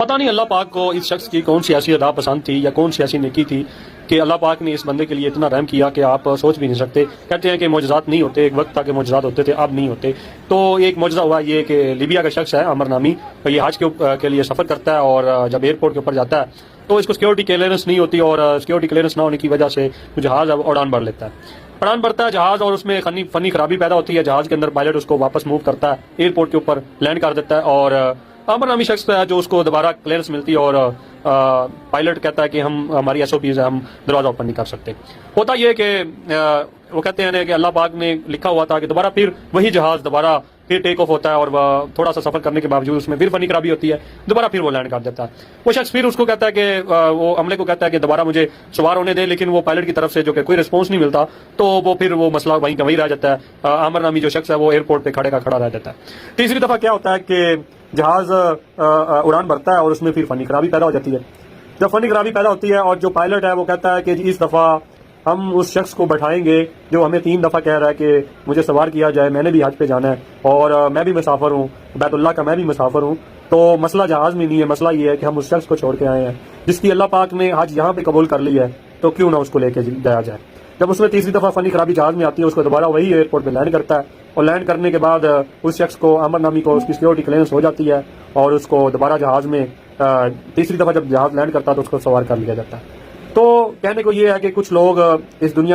پتہ نہیں اللہ پاک کو اس شخص کی کون سی ایسی ادا پسند تھی یا کون سی ایسی نیکی تھی کہ اللہ پاک نے اس بندے کے لیے اتنا رحم کیا کہ آپ سوچ بھی نہیں سکتے. کہتے ہیں کہ معجزات نہیں ہوتے، ایک وقت تھا کہ معجزات ہوتے تھے، اب نہیں ہوتے. تو ایک معجزہ ہوا یہ کہ لیبیا کا شخص ہے عمر نامی، یہ حج کے لیے سفر کرتا ہے اور جب ایئرپورٹ کے اوپر جاتا ہے تو اس کو سیکورٹی کلیئرنس نہیں ہوتی، اور سیکورٹی کلیئرنس نہ ہونے کی وجہ سے جہاز اڑان بھر لیتا ہے. اڑان بھرتا ہے جہاز اور اس میں فنی خرابی پیدا ہوتی ہے جہاز کے اندر. پائلٹ اس کو واپس موو کرتا ہے، ایئرپورٹ کے اوپر لینڈ کر دیتا ہے، اور عمر نامی شخص ہے جو اس کو دوبارہ کلیئرنس ملتی ہے، اور پائلٹ کہتا ہے کہ ہماری ایس او پیز ہے، ہم دروازہ اوپن نہیں کر سکتے. ہوتا یہ کہ وہ کہتے ہیں کہ اللہ پاک نے لکھا ہوا تھا کہ دوبارہ پھر وہی جہاز دوبارہ پھر ٹیک آف ہوتا ہے، اور تھوڑا سا سفر کرنے کے باوجود اس میں پھر فنی خرابی ہوتی ہے، دوبارہ پھر وہ لینڈ کر دیتا ہے. وہ شخص پھر اس کو کہتا ہے کہ وہ عملے کو کہتا ہے کہ دوبارہ مجھے سوار ہونے دے، لیکن وہ پائلٹ کی طرف سے جو کہ کوئی رسپانس نہیں ملتا، تو وہ پھر وہ مسئلہ وہیں کا وہیں رہ جاتا ہے. عامر نامی جو شخص ہے وہ ایئرپورٹ پہ کھڑے کا کھڑا رہ جاتا ہے. تیسری دفعہ کیا ہوتا ہے کہ جہاز اڑان بھرتا ہے اور اس میں پھر فنی خرابی پیدا ہو جاتی ہے. جب فنی خرابی پیدا ہوتی ہے اور جو پائلٹ ہے وہ کہتا ہے کہ اس دفعہ ہم اس شخص کو بٹھائیں گے جو ہمیں 3 دفعہ کہہ رہا ہے کہ مجھے سوار کیا جائے، میں نے بھی حج پہ جانا ہے اور میں بھی مسافر ہوں، بیت اللہ کا میں بھی مسافر ہوں. تو مسئلہ جہاز میں نہیں ہے، مسئلہ یہ ہے کہ ہم اس شخص کو چھوڑ کے آئے ہیں جس کی اللہ پاک نے حج یہاں پہ قبول کر لی ہے، تو کیوں نہ اس کو لے کے جایا جائے. جب اس میں تیسری دفعہ فنی خرابی جہاز میں آتی ہے، اس کو دوبارہ وہی ایئرپورٹ پہ لینڈ کرتا ہے، اور لینڈ کرنے کے بعد اس شخص کو عامر نامی کو اس کی سیکورٹی کلیئرنس ہو جاتی ہے، اور اس کو دوبارہ جہاز میں تیسری دفعہ جب جہاز لینڈ کرتا ہے تو اس کو سوار کر لیا جاتا ہے. تو کہنے کو یہ ہے کہ کچھ لوگ اس دنیا